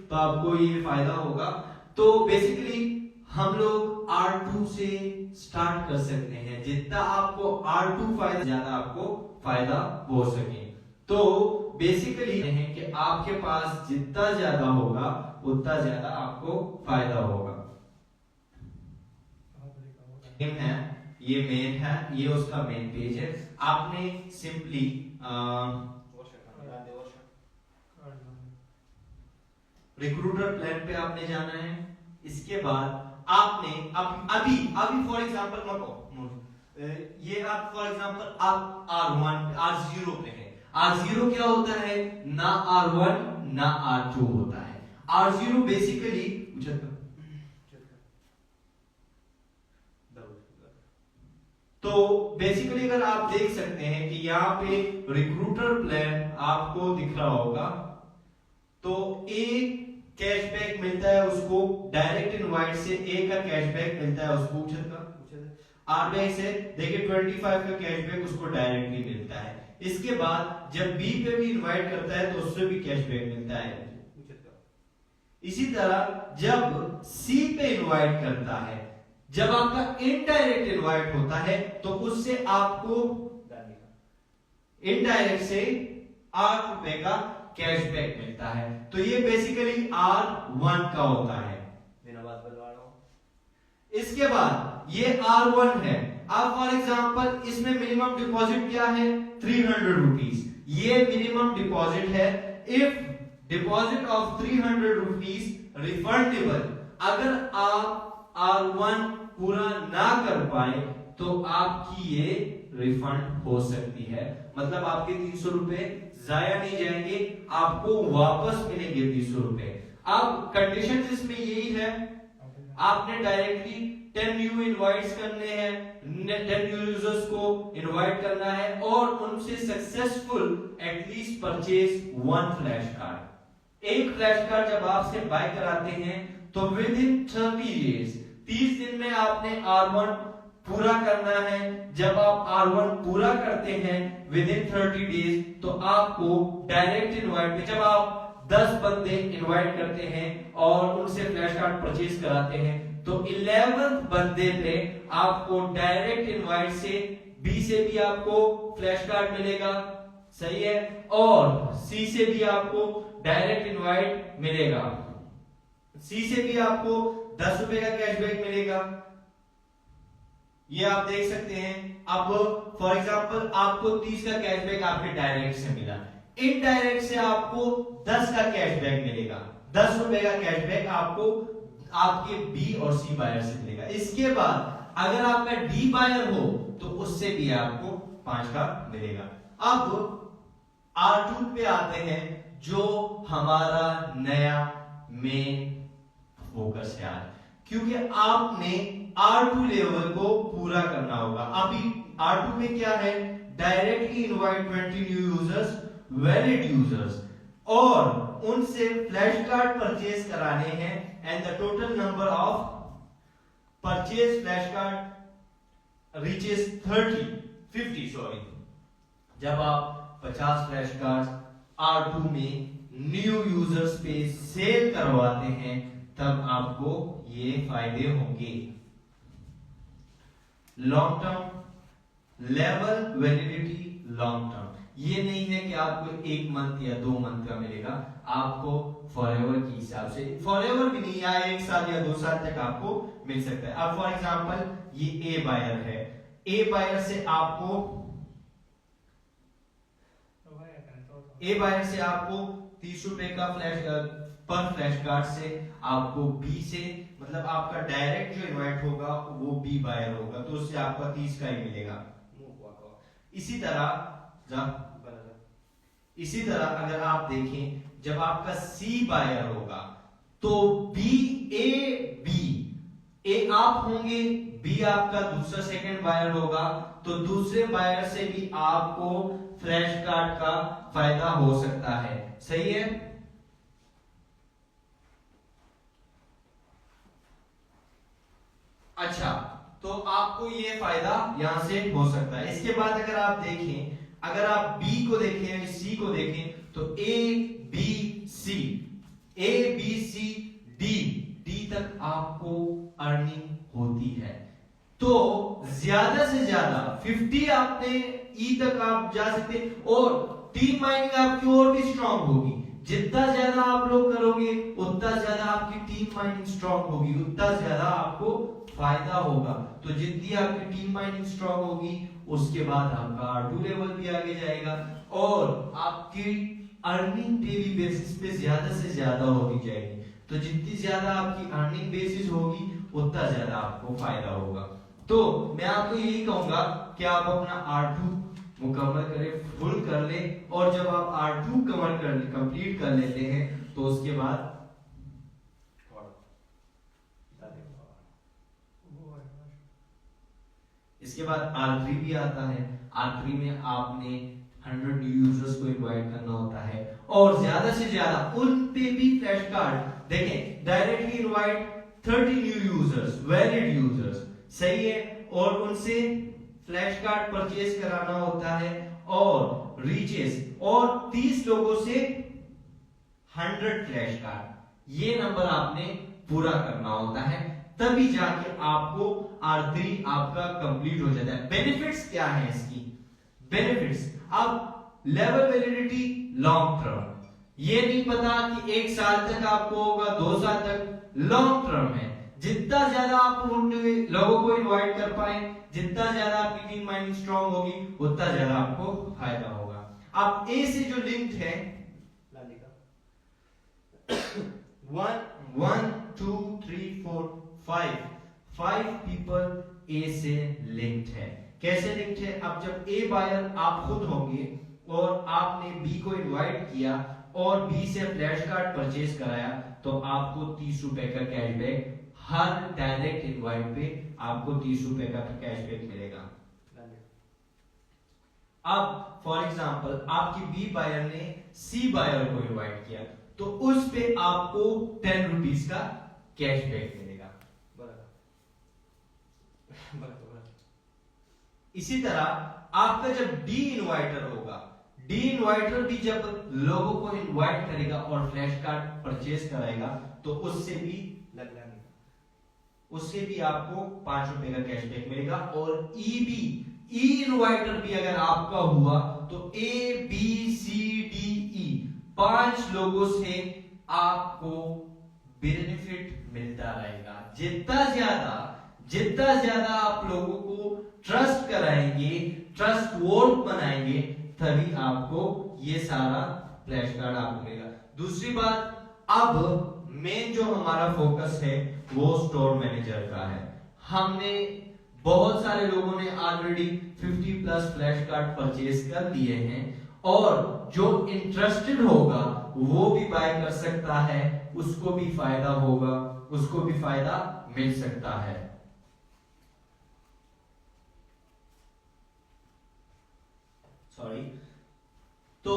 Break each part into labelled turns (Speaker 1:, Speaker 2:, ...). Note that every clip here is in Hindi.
Speaker 1: तो आपको ये फायदा होगा। तो बेसिकली हम लोग R2 से स्टार्ट कर सकते हैं, जितना आपको R2 फायदा ज्यादा आपको फायदा हो सके। तो बेसिकली है कि आपके पास जितना ज्यादा होगा उतना ज्यादा आपको फायदा होगा। है ये मेन है, ये उसका मेन पेज है। आपने सिंपली रिक्रूटर प्लान पे आपने जाना है। इसके बाद आपने अभी फॉर एग्जांपल ये आप फॉर एग्जांपल आप R1 R0 पे है। R0 क्या होता है, ना R1 ना R2 होता है। R0 बेसिकली तो बेसिकली अगर आप देख सकते हैं कि यहाँ पे रिक्रूटर प्लान आपको दिख रहा होगा, तो एक कैशबैक मिलता है उसको डायरेक्ट इनवाइट से, ए का कैशबैक मिलता है उसको आरबीआई से, देखिए 25 का कैशबैक उसको डायरेक्टली मिलता है। इसके बाद जब बी पे भी इनवाइट करता है तो उससे भी कैशबैक मिलता है। इसी तरह जब सी पे इनवाइट करता है, जब आपका इनडायरेक्ट इनवाइट होता है तो उससे आपको इनडायरेक्ट से ₹8 का कैशबैक मिलता है। तो ये बेसिकली R1 का होता है। इसके बाद ये R1 है। अब फॉर एग्जांपल इसमें मिनिमम डिपॉजिट क्या है, 300 रुपीज। ये मिनिमम डिपॉजिट है। If deposit of 300 rupees refundable, अगर आप R1 पूरा ना कर पाए तो आपकी ये रिफंड हो सकती है। मतलब आपके 300 रुपए जाया नहीं जाएंगे, आपको वापस मिलेंगे 300 रुपए। अब कंडीशन इसमें यही है, आपने डायरेक्टली 10 न्यू इनवाइट्स करने हैं, 10 न्यू यूजर्स को इनवाइट करना है और उनसे successful at least purchase 1 flash card. एक फ्लैश कार्ड जब आपसे बाय कराते हैं तो विद इन 30 डेज, 30 दिन में आपने R1 पूरा करना है। जब आप R1 पूरा करते हैं विद इन 30 डेज तो आपको डायरेक्ट इनवाइट में, जब आप 10 बंदे इनवाइट करते हैं और उनसे फ्लैश कार्ड परचेज कराते हैं तो 11 बंदे पे आपको डायरेक्ट इनवाइट से बी से भी आपको फ्लैश कार्ड मिलेगा, सही है, और सी से भी आपको डायरेक्ट इनवाइट मिलेगा। सी से भी आपको 10 रुपए का कैशबैक मिलेगा। ये आप देख सकते हैं। अब फॉर एग्जांपल आपको 30 का कैशबैक आपके डायरेक्ट से मिला, इनडायरेक्ट से आपको 10 का कैशबैक मिलेगा। 10 रुपए का कैशबैक आपको आपके बी और सी बायर से मिलेगा। इसके बाद अगर आपका डी बायर हो तो उससे भी आपको 5 का मिलेगा। अब R2 पे आते हैं, जो हमारा नया मेन फोकस है आज, क्योंकि आपने R2 लेवल को पूरा करना होगा। अभी R2 में क्या है, directly invite 20 new users, valid users, और उनसे फ्लैश कार्ड परचेज कराने हैं। And the total number of purchase flash card reaches 50 sorry. जब आप 50 फ्लैश कार्ड R2 में न्यू यूजर्स पे सेल करवाते हैं तब आपको ये फायदे होंगे। Long term level validity, long term, ये नहीं है कि आपको 1 मंथ या 2 मंथ का मिलेगा, आपको फॉरएवर के हिसाब से, फॉरएवर भी नहीं, या 1 साल या 2 साल तक आपको मिल सकता है। अब फॉर एग्जांपल ये ए बायर है, ए बायर से आपको 30 रुपए का पर फ्लैश कार्ड से आपको बी से, मतलब आपका डायरेक्ट जो इनवाइट होगा वो बी बायर होगा तो उससे आपका 30 का ही मिलेगा। इसी तरह अगर आप देखें, जब आपका सी बायर होगा तो ए आप होंगे, बी आपका दूसरा सेकंड बायर होगा, तो दूसरे बायर से भी आपको फ्लैश कार्ड का फायदा हो सकता है, सही है। अच्छा, तो आपको ये फायदा यहां से हो सकता है। इसके बाद अगर आप देखें, अगर आप बी को देखें, सी को देखें, तो A B C, A B C D तक आपको अर्निंग होती है। तो ज्यादा से ज्यादा 50 आपने ई तक आप जा सकते हैं, और टीम माइनिंग आपकी और भी स्ट्रांग होगी। जितना ज्यादा आप लोग करोगे उतना ज्यादा आपकी टीम माइनिंग स्ट्रांग होगी, उतना ज्यादा आपको फायदा होगा। तो जितनी आपकी टीम माइनिंग स्ट्रांग होगी उसके बाद आपका R2 लेवल भी आगे जाएगा, और आपकी अर्निंग डेली बेसिस पे ज्यादा से ज्यादा होती जाएगी। तो जितनी ज्यादा आपकी अर्निंग बेसिस होगी उतना ज्यादा आपको फायदा होगा। तो मैं आपको यही कहूंगा कि आप अपना R2 मुकम्मल करें, फुल कर ले, और जब आप R2 कंप्लीट कर लेते हैं तो उसके बाद R3 भी आता है। R3 में आपने 100 न्यू यूजर्स को इनवाइट करना होता है, और ज्यादा से ज्यादा उन पे भी फ्लैश कार्ड देखें, directly invite 30 new users, valid users, सही है, और उनसे फ्लैश कार्ड परचेज कराना होता है, और रीचेस, और 30 लोगों से 100 फ्लैश कार्ड, ये नंबर आपने पूरा करना होता है, तभी जाके आपको R3 आपका कंप्लीट हो जाता है। बेनिफिट्स क्या है इसकी? बेनिफिट्स, अब लेवल वैलिडिटी लॉन्ग टर्म, ये नहीं पता कि 1 साल तक आपको होगा, 2 साल तक, लॉन्ग टर्म है। जितना ज्यादा आप उन लोगों को इनवाइट कर पाए, जितना ज्यादा आपकी टीम माइनिंग स्ट्रांग होगी, उतना ज्यादा आपको फायदा होगा। आप ए से जो लिंक्ड है 1 2 3 4 5 पीपल ए से लिंक्ड है। कैसे लिंक्ड है? अब जब ए बायर आप खुद होंगे और आपने बी को इनवाइट किया और बी से फ्लैश कार्ड परचेज कराया, तो आपको 30 रुपए का कैशबैक, हर डायरेक्ट इनवाइट पे आपको 30 रुपए का कैशबैक मिलेगा। अब फॉर एग्जांपल आपकी बी बायर ने सी बायर को इनवाइट किया, तो उस पे आपको 10 रुपीस का कैशबैक मिलेगा। इसी तरह आपका जब डी इनवाइटर होगा, डी इनवाइटर भी जब लोगों को इनवाइट करेगा और फ्लैश कार्ड परचेज कराएगा, तो उससे भी आपको 5 रुपए का कैशबैक मिलेगा। और ई इनवाइटर भी अगर आपका हुआ तो A B C D E 5 लोगों से आपको बेनिफिट मिलता रहेगा। जितना ज्यादा आप लोगों को ट्रस्ट कराएंगे, ट्रस्ट वोट बनाएंगे, तभी आपको ये सारा फ्लैश कार्ड आपको मिलेगा। दूसरी बात, अब मेन जो हमारा फोकस है वो स्टोर मैनेजर का है। हमने बहुत सारे लोगों ने already 50 plus flash card purchase कर लिए हैं, और जो इंटरेस्टेड होगा वो भी बाय कर सकता है, उसको भी फायदा होगा, उसको भी फायदा मिल सकता है। सॉरी, तो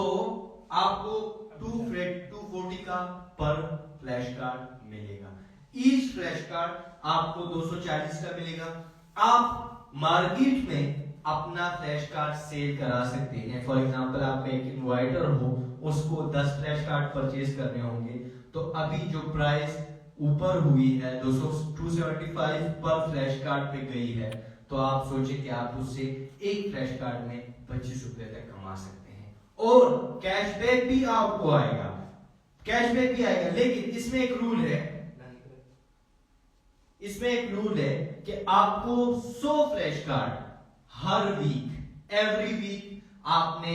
Speaker 1: आपको 240 का पर फ्लैश कार्ड मिलेगा। ईच फ्लैश कार्ड आपको 240 का मिलेगा। आप मार्केट में अपना फ्लैश कार्ड सेल करा सकते हैं। फॉर एग्जांपल आपका एक इनवाइटर हो, उसको 10 फ्लैश कार्ड परचेज करने होंगे, तो अभी जो प्राइस ऊपर हुई है 275 पर फ्लैश कार्ड पे गई है, तो आप सोचिए कि आप उससे एक फ्लैश कार्ड में 25 रुपए तक कमा सकते हैं, और कैशबैक भी आपको आएगा, लेकिन इसमें एक रूल है, कि आपको 100 फ्लैश कार्ड हर वीक, एवरी वीक आपने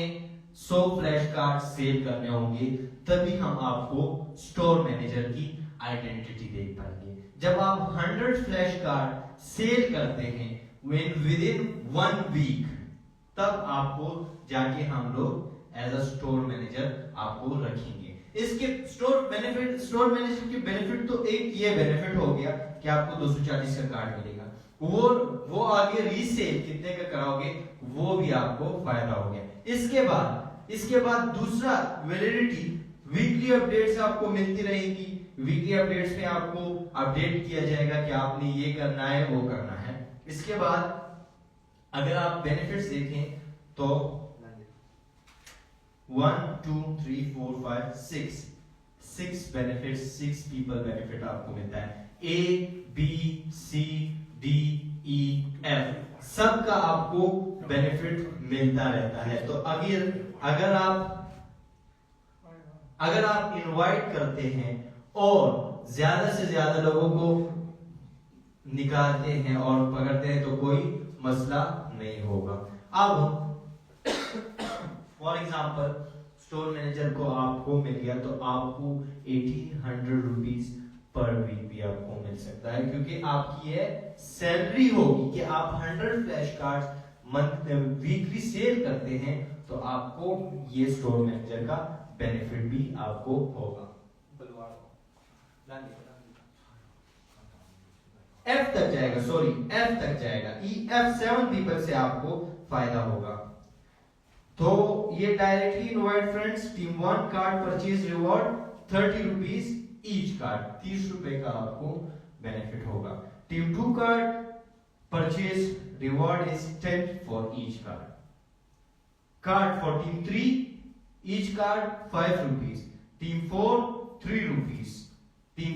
Speaker 1: 100 फ्लैश कार्ड सेल करने होंगे, तभी हम आपको स्टोर मैनेजर की आइडेंटिटी देख पाएंगे। जब आप 100 फ्लैश कार्ड सेल करते हैं विद इन 1 वीक, तब आपको जाके हम लोग एज अ स्टोर मैनेजर आपको रखेंगे। इसके स्टोर मैनेजर के बेनिफिट तो एक ये बेनिफिट हो गया कि आपको 240 का कार्ड मिलेगा, वो आगे रीसेल कितने का कराओगे वो भी आपको फायदा हो गया। इसके बाद दूसरा वैलिडिटी, वीकली अपडेट्स आपको मिलती रहेगी। वीकली अपडेट्स में आपको अपडेट किया जाएगा कि आपने ये करना है, वो करना है। इसके बाद अगर आप बेनिफिट्स देखें तो 1 2 3 4 5 6 6 बेनिफिट, 6 पीपल बेनिफिट आपको मिलता है। A, B, C, D, E, F सबका आपको बेनिफिट मिलता रहता है। तो अगर आप इनवाइट करते हैं और ज्यादा से ज्यादा लोगों को निकालते हैं और पकड़ते हैं तो कोई मसला नहीं होगा। अब फॉर एग्जाम्पल स्टोर मैनेजर को आपको मिल गया तो आपको 1800 रुपीज पर वीक भी आपको मिल सकता है, क्योंकि आपकी ये सैलरी होगी कि आप 100 flash cards month weekly sale करते हैं तो आपको ये स्टोर मैनेजर का बेनिफिट भी आपको होगा। F तक जाएगा, सॉरी F तक जाएगा। F 7 पीपल से आपको फायदा होगा। तो ये directly invite friends, team 1 card purchase reward 30 rupees each card, 30 रुपए का आपको बेनिफिट होगा। Team 2 card purchase reward is 10 for each card. Card for team 3 each card 5 rupees, team 4 3 rupees, team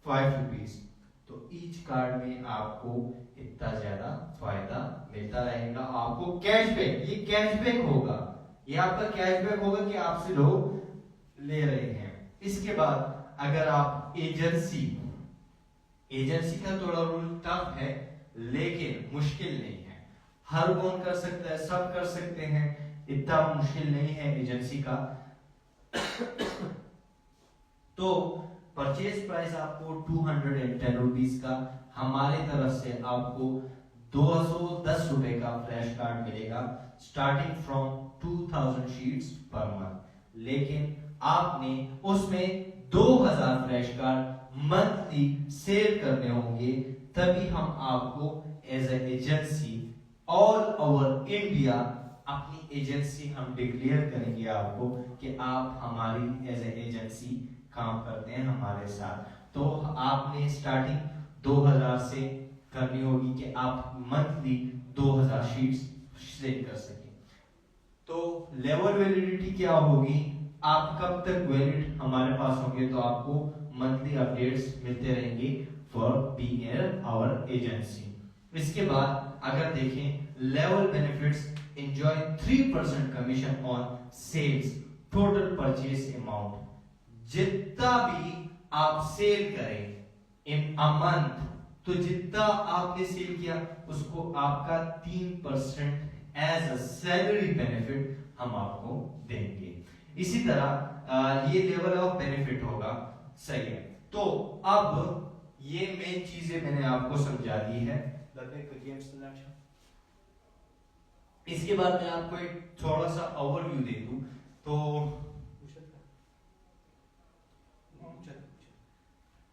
Speaker 1: 5 rupees. तो ईच कार्ड में आपको इतना ज्यादा फायदा मिलता रहेगा। आपको कैशबैक, ये कैशबैक होगा, ये आपका कैशबैक होगा कि आपसे लोग ले रहे हैं। इसके बाद अगर आप एजेंसी का थोड़ा रूल टफ है लेकिन मुश्किल नहीं है, हर कौन कर सकता है, सब कर सकते हैं, इतना मुश्किल नहीं है एजेंसी का। तो परचेज प्राइस आपको 210 रुपीज का, हमारे तरफ से आपको 210 रुपए का फ्लैश कार्ड मिलेगा starting from 2000 sheets per month. लेकिन आपने उसमें 2000 फ्लैश कार्ड मंथली सेल करने होंगे, तभी हम आपको as a agency all over India अपनी एजेंसी हम डिक्लेयर करेंगे आपको कि आप हमारी एज ए एजेंसी काम करते हैं हमारे साथ। तो आपने स्टार्टिंग 2000 से करनी होगी कि आप मंथली 2000 शीट्स सेल कर सकें। तो लेवल वैलिडिटी क्या होगी, आप कब तक वैलिड हमारे पास होंगे, तो आपको मंथली अपडेट्स मिलते रहेंगे फॉर बीइंग आवर एजेंसी। इसके बाद अगर देखें level benefits, enjoy 3% commission on sales total purchase amount. जितना भी आप सेल करें इन अ मंथ, तो जितना आपने सेल किया उसको आपका 3% एज अ सैलरी बेनिफिट हम आपको देंगे। इसी तरह ये लेवल ऑफ बेनिफिट होगा, सही है। तो अब ये मेन चीजें मैंने आपको समझा दी है। इसके बाद मैं आपको एक थोड़ा सा ओवरव्यू दे दूं।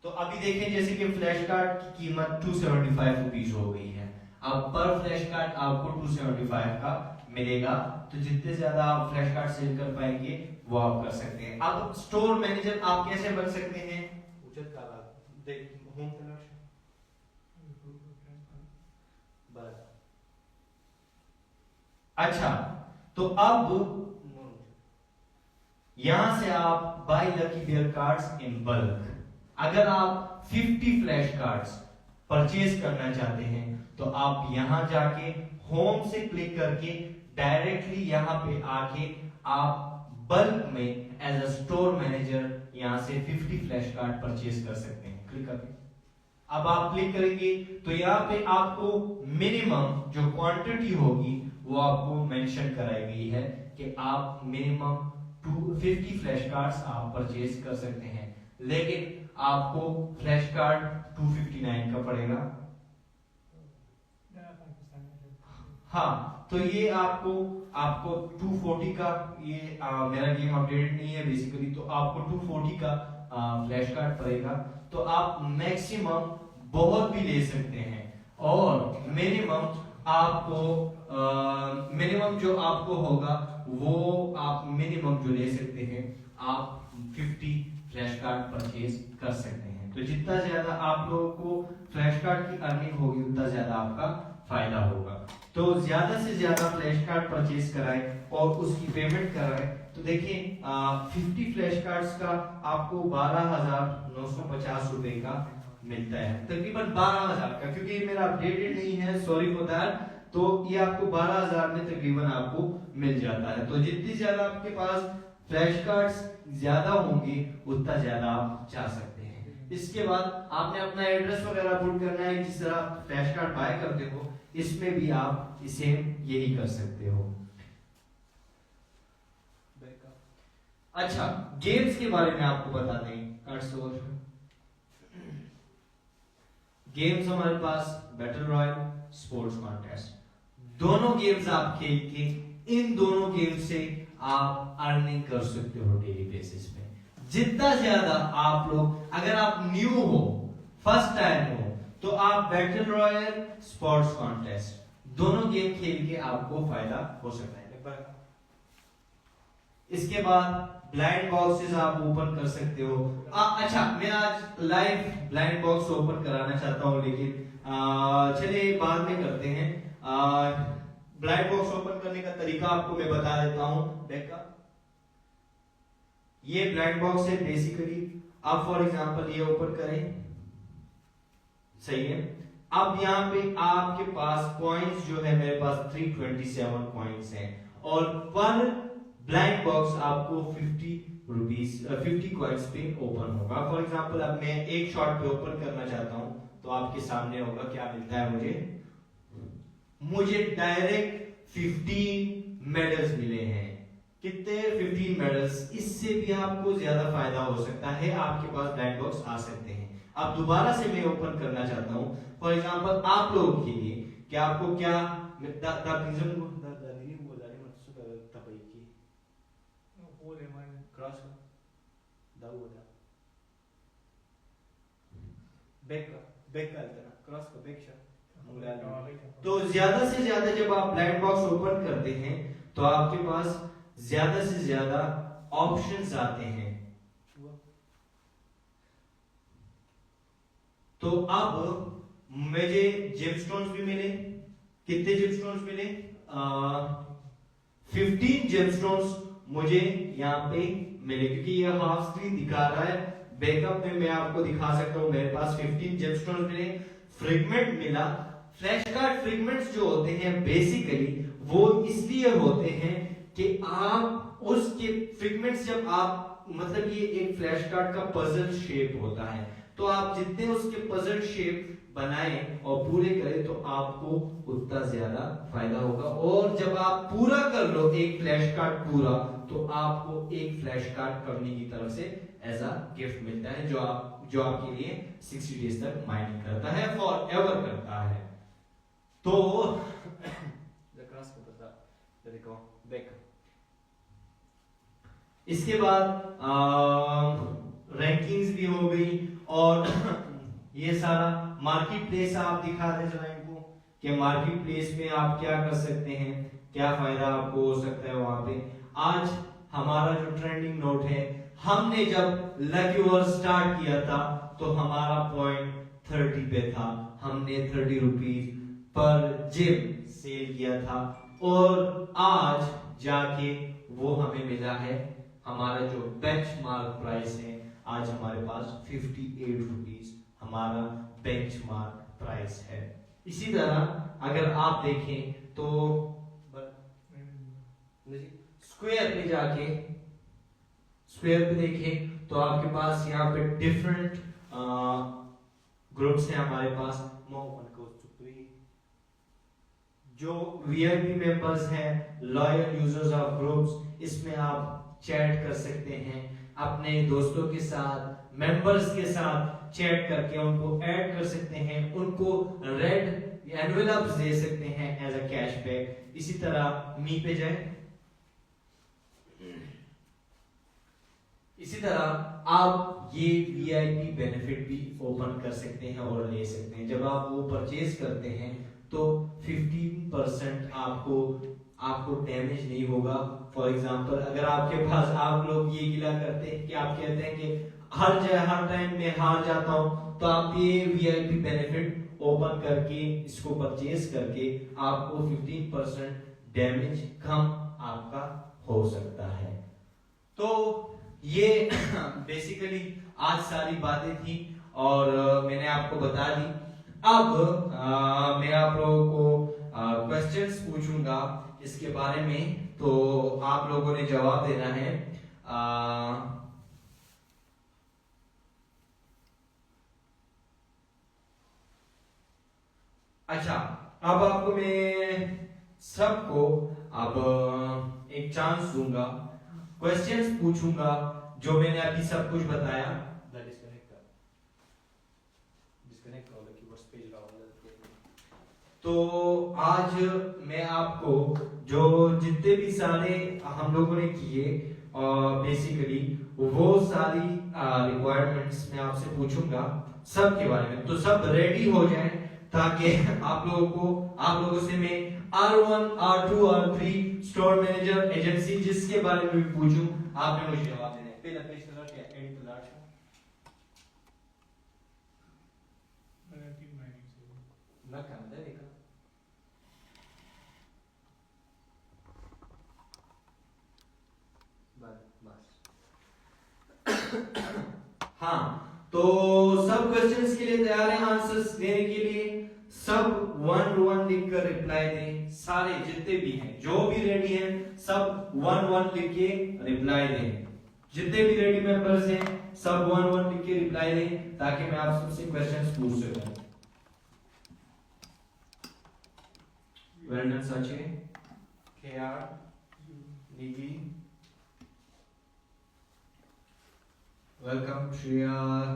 Speaker 1: तो अभी देखें जैसे कि फ्लैश कार्ड की कीमत 275 रुपीज हो गई है। अब पर फ्लैश कार्ड आपको 275 का मिलेगा, तो जितने ज्यादा आप फ्लैश कार्ड सेल कर पाएंगे वो आप कर सकते हैं। अब स्टोर मैनेजर आप कैसे बन सकते हैं, अच्छा, तो अब यहां से आप buy lucky bear cards in bulk. अगर आप 50 फ्लैश कार्ड्स परचेज करना चाहते हैं तो आप यहां जाके होम से क्लिक करके डायरेक्टली यहां पे आके आप बल्क में एज अ स्टोर मैनेजर यहां से 50 फ्लैश कार्ड परचेज कर सकते हैं। क्लिक करके अब आप क्लिक करेंगे तो यहाँ पे आपको मिनिमम जो क्वांटिटी होगी वो आपको मेंशन कराई गई है कि आप मिनिमम 250 फ्लैश कार्ड्स आप परचेज कर सकते हैं, लेकिन आपको फ्लैश कार्ड 259 का पड़ेगा। हाँ, तो ये आपको 240 का, ये मेरा गेम अपडेट नहीं है बेसिकली, तो आपको 240 का फ्लैश कार्ड पड़ेगा। तो आप मैक्सिमम बहुत भी ले सकते हैं और मिनिमम जो आपको होगा वो आप मिनिमम जो ले सकते हैं आप 50 फ्लैश कार्ड परचेज कर सकते हैं। तो जितना ज्यादा आप लोगों को फ्लैश कार्ड की अर्निंग होगी उतना ज्यादा आपका फायदा होगा। तो ज्यादा से ज्यादा फ्लैश कार्ड परचेज कराएं और उसकी पेमेंट कराएं। तो देखिए 50 फ्लैश कार्ड्स का आपको 12,950 रुपए का मिलता है, तकरीबन 12,000 का, क्योंकि ये मेरा अपडेटेड नहीं है, सॉरी फॉर दैट। तो ये आपको 12,000 में तकरीबन आपको मिल जाता है। तो जितनी ज्यादा आपके पास फ्लैश कार्ड्स ज्यादा होंगे उतना ज्यादा आप जा सकते हैं। इसके बाद आपने अपना एड्रेस वगैरह पुट करना है, जिस तरह आप फ्लैश कार्ड बाय करते हो इसमें भी आप इसे यही कर सकते हो। अच्छा, गेम्स के बारे में आपको बता दें। गेम्स हमारे पास बैटल रॉयल, स्पोर्ट्स कॉन्टेस्ट, दोनों गेम्स आप खेल के इन दोनों गेम से आप अर्निंग कर सकते हो डेली बेसिस पे। जितना ज्यादा आप लोग, अगर आप न्यू हो, फर्स्ट टाइम हो, तो आप बैटल रॉयल, स्पोर्ट्स कॉन्टेस्ट दोनों गेम खेल के आपको फायदा हो सकता है। इसके बाद ब्लाइंड बॉक्सेस आप ओपन कर सकते हो। अच्छा, मैं आज लाइव ब्लाइंड बॉक्स ओपन कराना चाहता हूं, लेकिन चलिए बाद में करते हैं। ब्लाइंड बॉक्स ओपन करने का तरीका आपको मैं बता देता हूं। देखा, ये ब्लाइंड बॉक्स है बेसिकली। आप फॉर एग्जांपल ये ओपन करें, सही है। अब यहाँ पे आपके पास कॉइन्स जो है, मेरे पास 327 कॉइन्स हैं और पर ब्लाइंड बॉक्स आपको 50 कॉइन्स पे ओपन होगा। फॉर एग्जांपल अब मैं एक शॉट पे ओपन करना चाहता हूं, तो आपके सामने होगा क्या मिलता है मुझे डायरेक्ट 15 मेडल्स मिले हैं। कितने? 15 मेडल्स। इससे भी आपको ज्यादा फायदा हो सकता है, आपके पास ब्लाइंड बॉक्स आ सकते हैं। अब दोबारा से मैं ओपन करना चाहता हूं, फॉर एग्जांपल आप लोगों के लिए कि आपको क्या तो ज्यादा से ज्यादा जब आप ब्लाइंड बॉक्स ओपन करते हैं तो आपके पास ज्यादा से ज्यादा ऑप्शंस आते हैं। तो अब मुझे जेमस्टोन्स भी मिले। कितने जेमस्टोन्स मिले? 15 जेमस्टोन्स मुझे यहाँ पे मिले, क्योंकि ये हाफ स्क्रीन दिखा रहा है। बैकअप में मैं आपको दिखा सकता हूँ, मेरे पास 15 जेमस्टोन्स मिले। फ्रेगमेंट मिला। फ्लैश कार्ड फ्रेगमेंट्स जो होते हैं बेसिकली वो इसलिए होते हैं कि आप उसके फ्रेगमेंट्स, जब आप मतलब ये एक फ्लैश कार्ड का पजल शेप होता है, तो आप जितने उसके पजल शेप बनाएं और पूरे करें तो आपको उतना ज्यादा फायदा होगा। और जब आप पूरा कर लो एक फ्लैश कार्ड पूरा, तो आपको एक फ्लैश कार्ड कंपनी की तरफ से एज अ गिफ्ट मिलता है, जो आपके लिए 60 डेज तक माइनिंग करता है, फॉर एवर करता है। तो इसके बाद रैंकिंग्स भी हो गई और ये सारा मार्केट प्लेस आप दिखा रहे हैं इनको कि मार्केट प्लेस में आप क्या कर सकते हैं, क्या फायदा आपको हो सकता है वहां पे। आज हमारा जो ट्रेंडिंग नोट है, हमने जब लकी ओवर स्टार्ट किया था तो हमारा पॉइंट 30 पे था। हमने 30 रुपीज पर जिम सेल किया था और आज जाके वो हमें मिला है, हमारा जो बेंचमार्क प्राइस है आज हमारे पास 58 रुपीज हमारा बेंचमार्क प्राइस है। इसी तरह अगर आप देखें तो स्क्वायर पे जाके स्क्वायर पे देखें तो आपके पास यहाँ पे डिफरेंट ग्रुप्स हैं हमारे पास। जो वीआईपी मेंबर्स हैं, लॉयल यूजर्स ऑफ ग्रुप्स, इसमें आप चैट कर सकते हैं अपने दोस्तों के साथ, मेंबर्स के साथ चैट करके उनको ऐड कर सकते हैं, उनको रेड एनवेलप्स दे सकते हैं एज अ कैशबैक। इसी तरह मी पे जाए, इसी तरह आप ये वीआईपी बेनिफिट भी ओपन कर सकते हैं और ले सकते हैं। जब आप वो परचेज करते हैं तो 15% आपको डैमेज नहीं होगा। फॉर एग्जांपल अगर आपके पास, आप लोग ये गिला करते हैं कि आप कहते हैं कि हर टाइम में हार जाता हूं, तो आप ये वीआईपी बेनिफिट ओपन करके इसको परचेज करके आपको 15% डैमेज कम आपका हो सकता है। तो ये बेसिकली आज सारी बातें थी और मैंने आपको बता दी। अब मैं आप लोगों को क्वेश्चंस पूछूंगा इसके बारे में, तो आप लोगों ने जवाब देना है। अच्छा, अब आपको मैं सबको अब एक चांस दूंगा, क्वेश्चंस पूछूंगा जो मैंने अभी सब कुछ बताया। तो आज मैं आपको जो जितने भी सारे हम लोगों ने किए बेसिकली वो सारी रिक्वायरमेंट्स मैं आपसे पूछूंगा सब के बारे में। तो सब रेडी हो जाएं ताकि आप लोगों से मैं R1, R2, R3 store manager agency जिसके बारे में भी पूछूं आपने मुझे जवाब देना है। पहला प्रश्न क्या एंड टू लास्ट ना काम देगा। हाँ, तो सब क्वेश्चंस के लिए तैयार हैं आंसर्स देने के लिए? सब 1-1 लिखकर रिप्लाई दें। सारे जितने भी हैं जो भी रेडी हैं सब 1-1 लिख के रिप्लाई दें। जितने भी रेडी मेंबर्स हैं सब 1-1 लिख के रिप्लाई दें ताकि मैं आप सबसे क्वेश्चंस पूछ सकूं। वेल डन सचिन, KR, निकी, वेलकम श्रेया।